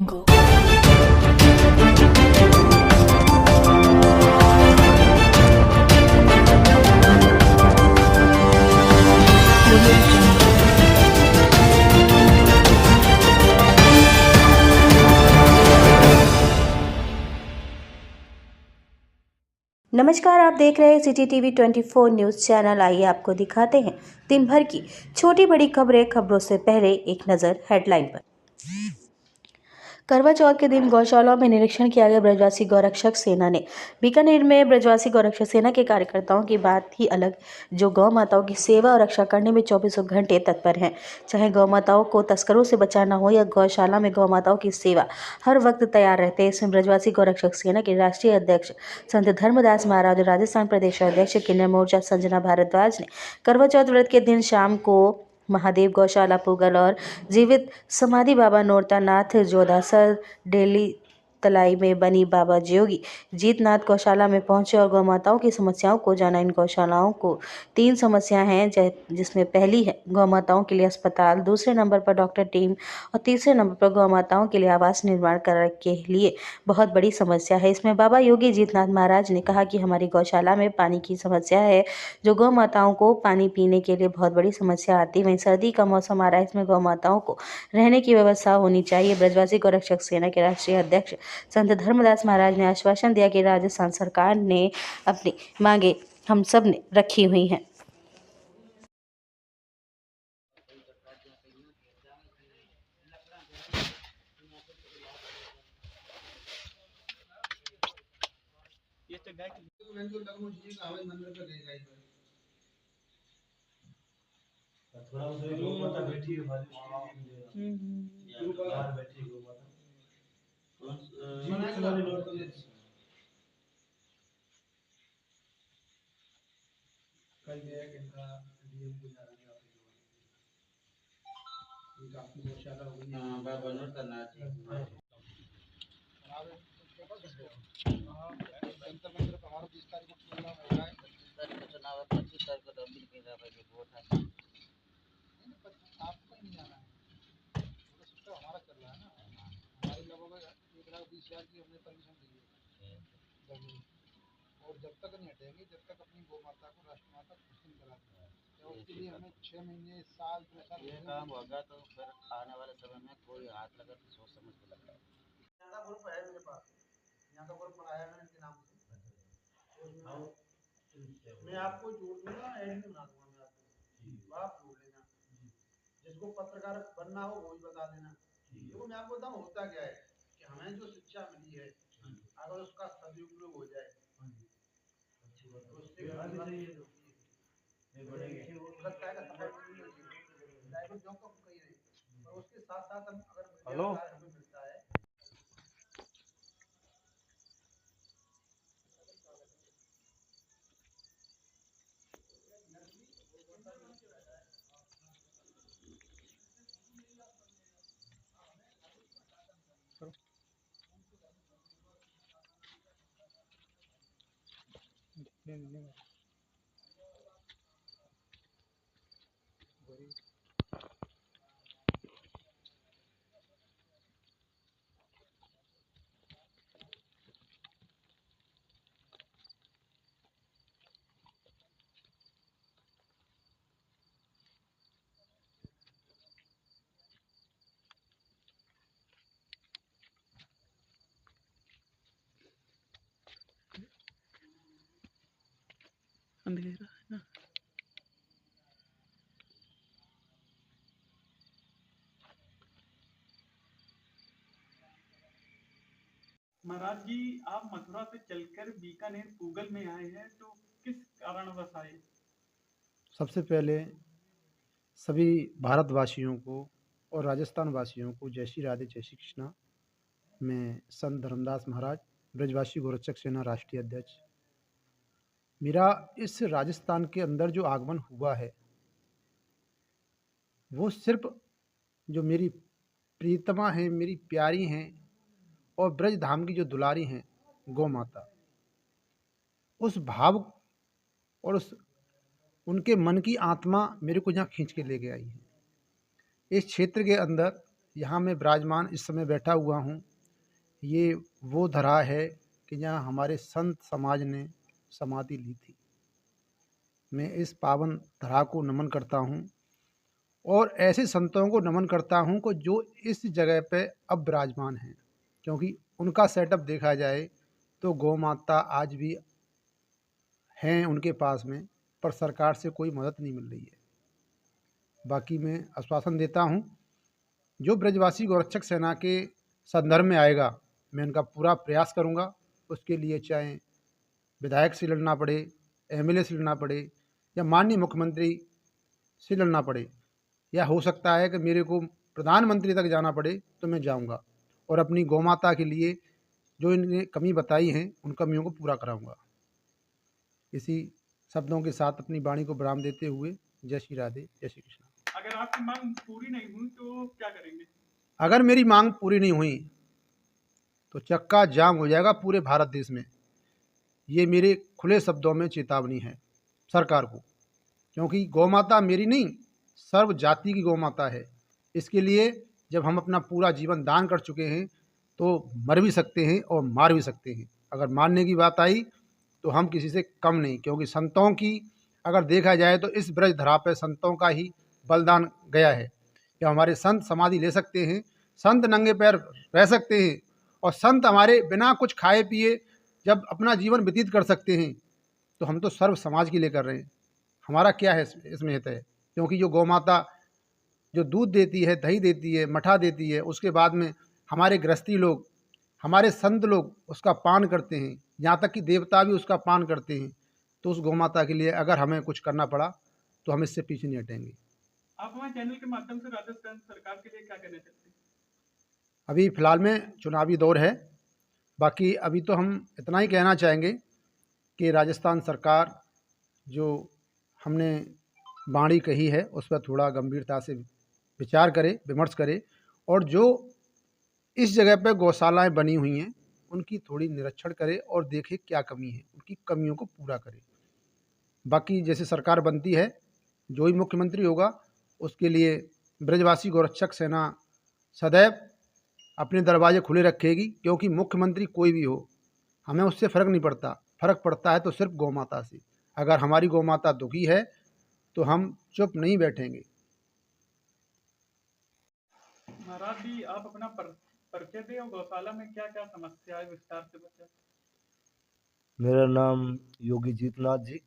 Go. नमस्कार, आप देख रहे हैं सिटी टीवी 24 न्यूज़ चैनल। आइए आपको दिखाते हैं दिन भर की छोटी बड़ी खबरों से पहले एक नज़र हेडलाइन पर। करवा चौथ के दिन गौशाला में निरीक्षण किया गया। ब्रजवासी गौरक्षक सेना ने बीकानेर में ब्रजवासी गौरक्षक सेना के कार्यकर्ताओं की बात ही अलग, जो गौ माताओं की सेवा और रक्षा करने में 24 घंटे तत्पर हैं। चाहे गौ माताओं को तस्करों से बचाना हो या गौशाला में गौ माताओं की सेवा, हर वक्त तैयार रहते हैं। इसमें ब्रजवासी गौरक्षक सेना के राष्ट्रीय अध्यक्ष संत धर्मदास महाराज और राजस्थान प्रदेश अध्यक्ष किन्नर मोर्चा संजना भारद्वाज ने करवा चौथ व्रत के दिन शाम को महादेव गौशाला पुगल और जीवित समाधि बाबा नोरता नाथ जोधासर डेली तलाई में बनी बाबा जोगी जीतनाथ गौशाला में पहुंचे और गौ माताओं की समस्याओं को जाना। इन गौशालाओं को 3 समस्या हैं, जिसमें पहली है गौ माताओं के लिए अस्पताल, दूसरे नंबर पर डॉक्टर टीम और तीसरे नंबर पर गौ माताओं के लिए आवास निर्माण करने के लिए बहुत बड़ी समस्या है। इसमें बाबा योगी जीतनाथ महाराज ने कहा कि हमारी गौशाला में पानी की समस्या है, जो गौ माताओं को पानी पीने के लिए बहुत बड़ी समस्या आती है। वहीं सर्दी का मौसम आ रहा है, इसमें गौ माताओं को रहने की व्यवस्था होनी चाहिए। ब्रजवासी गौरक्षक सेना के राष्ट्रीय अध्यक्ष संत धर्मदास महाराज ने आश्वासन दिया कि राजस्थान सरकार ने अपनी मांगे हम सब ने रखी हुई हैं। थोड़ा उसे गौ माता बैठी है बाहर बैठी गौ माता जी वाली नोट कल गया कि इनका डीएम को जा रहा है इनका अपनी गौशाला हो गई। हां बाबा नोट करना है जंतर मंत्र पर हमारा 20 तारीख को चुनाव हो रहा है। 25 तारीख को चुनाव है, 25 तारीख को डबल के हिसाब से वोट है। आपको नहीं जाना है, वो सिस्टम हमारा चल रहा है ना। हमारे लोगों में 1,20,000 की हमने परमिशन दी है जमीन, और जब तक नहीं हटेंगे जब तक अपनी गौ माता को राष्ट्रमाता घोषित नहीं करा देंगे। तो उसके लिए हमें 6 महीने साल 2 साल ये काम होगा, तो फिर आने वाले समय में कोई हाथ लगा तो सोच समझ के लगता है। यहाँ का ग्रुप है मेरे पास, यहाँ का ग्रुप बनाया मैंने इनके नाम से, मैं आपको जोड़ दूंगा, एडमिन बना दूंगा मैं आपको, आप जोड़ लेना। जिसको पत्रकार बनना हो वो भी बता देना। देखो मैं आपको बताऊं होता क्या है कि हमें जो शिक्षा मिली है अगर उसका सदुपयोग हो जाए तो उससे प्राइवेट जॉब तो हम कहीं नहीं, और उसके साथ साथ हम अगर हमें मिलता है। अंधेरा है ना। महाराज जी, आप मथुरा से चलकर बीकानेर पूगल में आए हैं, तो किस कारणवश आए? सबसे पहले सभी भारतवासियों को और राजस्थान वासियों को जय श्री राधे, जय श्री कृष्णा। मैं संत धर्मदास महाराज, ब्रजवासी गोरक्षक सेना राष्ट्रीय अध्यक्ष। मेरा इस राजस्थान के अंदर जो आगमन हुआ है वो सिर्फ जो मेरी प्रीतमा हैं, मेरी प्यारी हैं और ब्रज धाम की जो दुलारी हैं गौ माता, उस भाव और उस उनके मन की आत्मा मेरे को जहाँ खींच के लेके आई है। इस क्षेत्र के अंदर यहाँ मैं विराजमान इस समय बैठा हुआ हूँ, ये वो धरा है कि जहाँ हमारे संत समाज ने समाधि ली थी। मैं इस पावन धरा को नमन करता हूँ और ऐसे संतों को नमन करता हूँ कि जो इस जगह पे अब विराजमान हैं, क्योंकि उनका सेटअप देखा जाए तो गौ माता आज भी हैं उनके पास में, पर सरकार से कोई मदद नहीं मिल रही है। बाकी मैं आश्वासन देता हूँ, जो ब्रजवासी गौरक्षक सेना के संदर्भ में आएगा मैं उनका पूरा प्रयास करूँगा। उसके लिए चाहे विधायक से लड़ना पड़े, एमएलए से लड़ना पड़े या माननीय मुख्यमंत्री से लड़ना पड़े, या हो सकता है कि मेरे को प्रधानमंत्री तक जाना पड़े तो मैं जाऊंगा और अपनी गौ माता के लिए जो इन्हें कमी बताई हैं उन कमियों को पूरा कराऊंगा। इसी शब्दों के साथ अपनी वाणी को विराम देते हुए जय श्री राधे, जय श्री कृष्ण। अगर आपकी मांग पूरी नहीं हुई तो क्या करेंगे? अगर मेरी मांग पूरी नहीं हुई तो चक्का जाम हो जाएगा पूरे भारत देश में। ये मेरे खुले शब्दों में चेतावनी है सरकार को, क्योंकि गौ माता मेरी नहीं, सर्व जाति की गौ माता है। इसके लिए जब हम अपना पूरा जीवन दान कर चुके हैं तो मर भी सकते हैं और मार भी सकते हैं। अगर मारने की बात आई तो हम किसी से कम नहीं, क्योंकि संतों की अगर देखा जाए तो इस ब्रज धरा पे संतों का ही बलिदान गया है कि हमारे संत समाधि ले सकते हैं, संत नंगे पैर रह सकते हैं और संत हमारे बिना कुछ खाए पिए जब अपना जीवन व्यतीत कर सकते हैं, तो हम तो सर्व समाज के लिए कर रहे हैं। हमारा क्या है इसमें हित है? क्योंकि जो गौ माता जो दूध देती है, दही देती है, मठा देती है, उसके बाद में हमारे गृहस्थी लोग, हमारे संत लोग उसका पान करते हैं, यहाँ तक कि देवता भी उसका पान करते हैं। तो उस गौ माता के लिए अगर हमें कुछ करना पड़ा तो हम इससे पीछे नहीं हटेंगे। आप हमारे चैनल के माध्यम से राजस्थान सरकार के लिए क्या कहना चाहते हैं? अभी फ़िलहाल में चुनावी दौर है, बाकी अभी तो हम इतना ही कहना चाहेंगे कि राजस्थान सरकार जो हमने वाणी कही है उस पर थोड़ा गंभीरता से विचार करे, विमर्श करे, और जो इस जगह पे गौशालाएँ बनी हुई हैं उनकी थोड़ी निरीक्षण करे और देखे क्या कमी है, उनकी कमियों को पूरा करे। बाकी जैसे सरकार बनती है, जो ही मुख्यमंत्री होगा उसके लिए ब्रजवासी गौरक्षक सेना सदैव अपने दरवाजे खुले रखेगी, क्योंकि मुख्यमंत्री कोई भी हो हमें उससे फ़र्क नहीं पड़ता। फ़र्क पड़ता है तो सिर्फ गौ माता से। अगर हमारी गौ माता दुखी है तो हम चुप नहीं बैठेंगे। महाराज जी, आप अपना परिचय दें और गौशाला में क्या क्या समस्या है विस्तार से बताएं। मेरा नाम योगी जीतनाथ जी,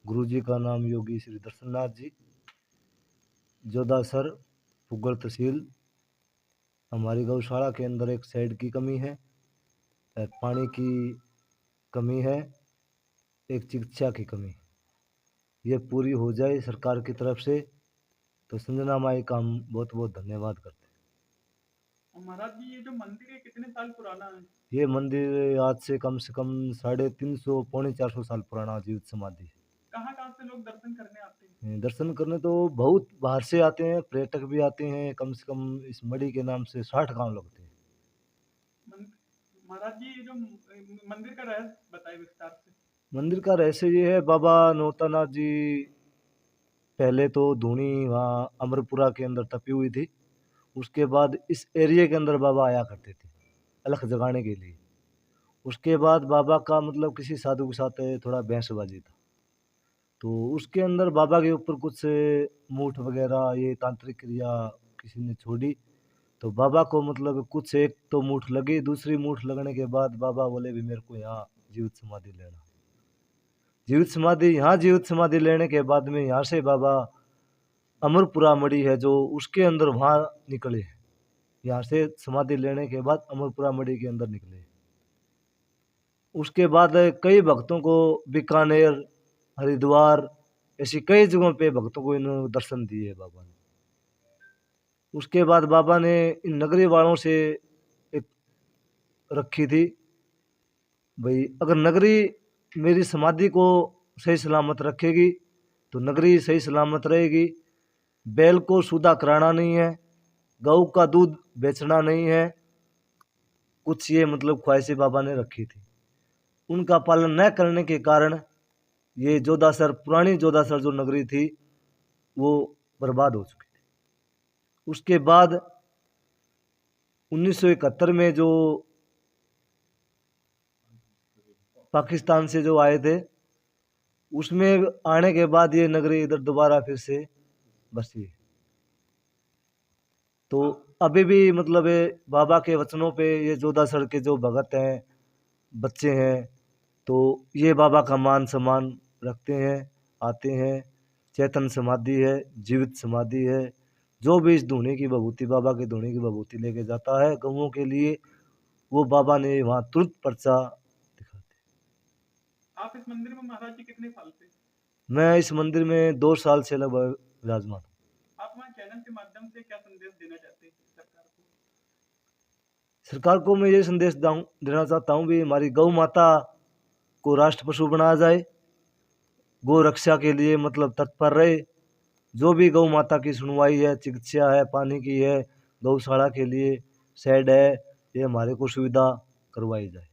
गुरुजी का नाम योगी श्री दर्शननाथ जी, जोधासर पुगल तहसील। हमारी गौशाला के अंदर एक शेड की कमी है, एक पानी की कमी है, एक चिकित्सा की कमी। ये पूरी हो जाए सरकार की तरफ से तो संजना माई का हम बहुत बहुत धन्यवाद करते हैं। और महाराज जी, ये जो मंदिर है कितने साल पुराना है? ये मंदिर आज से कम 350 पौने 400 साल पुराना जीवित समाधि है। कहाँ से लोग दर्शन करने आते हैं? दर्शन करने तो बहुत बाहर से आते हैं, पर्यटक भी आते हैं। कम से कम इस मड़ी के नाम से 60 गांव लगते हैं। महाराज जी, ये जो मंदिर का रहस्य बताइए विस्तार से। मंदिर का रहस्य ये है, बाबा नौतानाथ जी पहले तो धूनी वहाँ अमरपुरा के अंदर तपी हुई थी। उसके बाद इस एरिया के अंदर बाबा आया करते थे अलख जगाने के लिए। उसके बाद बाबा का मतलब किसी साधु के साथ थोड़ा बहसबाजी था, तो उसके अंदर बाबा के ऊपर कुछ मूठ वगैरह ये तांत्रिक क्रिया किसी ने छोड़ी, तो बाबा को मतलब कुछ एक तो मूठ लगी। दूसरी मूठ लगने के बाद बाबा बोले भी मेरे को यहाँ जीवित समाधि लेना। जीवित समाधि लेने के बाद में यहाँ से बाबा अमरपुरा मड़ी है जो उसके अंदर वहाँ निकले। यहाँ से समाधि लेने के बाद अमरपुरा मड़ी के अंदर निकले। उसके बाद कई भक्तों को बीकानेर, हरिद्वार ऐसी कई जगहों पे भक्तों को इन्होंने दर्शन दिए बाबा ने। उसके बाद बाबा ने इन नगरी वालों से एक रखी थी भाई, अगर नगरी मेरी समाधि को सही सलामत रखेगी तो नगरी सही सलामत रहेगी। बैल को सूधा कराना नहीं है, गऊ का दूध बेचना नहीं है, कुछ ये मतलब ख्वाहिशें बाबा ने रखी थी। उनका पालन न करने के कारण ये जोधासर, पुरानी जोधासर जो नगरी थी वो बर्बाद हो चुकी थी। उसके बाद 1971 में जो पाकिस्तान से जो आए थे, उसमें आने के बाद ये नगरी इधर दोबारा फिर से बसी। तो अभी भी मतलब ये बाबा के वचनों पे ये जोधासर के जो भगत हैं, बच्चे हैं, तो ये बाबा का मान सम्मान रखते हैं, आते हैं। चेतन समाधि है, जीवित समाधि है। जो भी इस धूनी की विभूति, बाबा के धूनी की विभूति लेके जाता है गऊओं के लिए, वो बाबा ने वहाँ तुरंत पर्चा दिखाते। आप इस मंदिर में महाराज जी कितने साल से? मैं इस मंदिर में 2 साल से लगभग विराजमान हूँ। आप हमारे चैनल के माध्यम से क्या संदेश देना चाहते हैं सरकार को? सरकार को मैं ये संदेश देना चाहता हूँ भी हमारी गौ माता को राष्ट्र पशु बनाया जाए, गौ रक्षा के लिए मतलब तत्पर रहे। जो भी गौ माता की सुनवाई है, चिकित्सा है, पानी की है, गौशाला के लिए शेड है, ये हमारे को सुविधा करवाई जाए।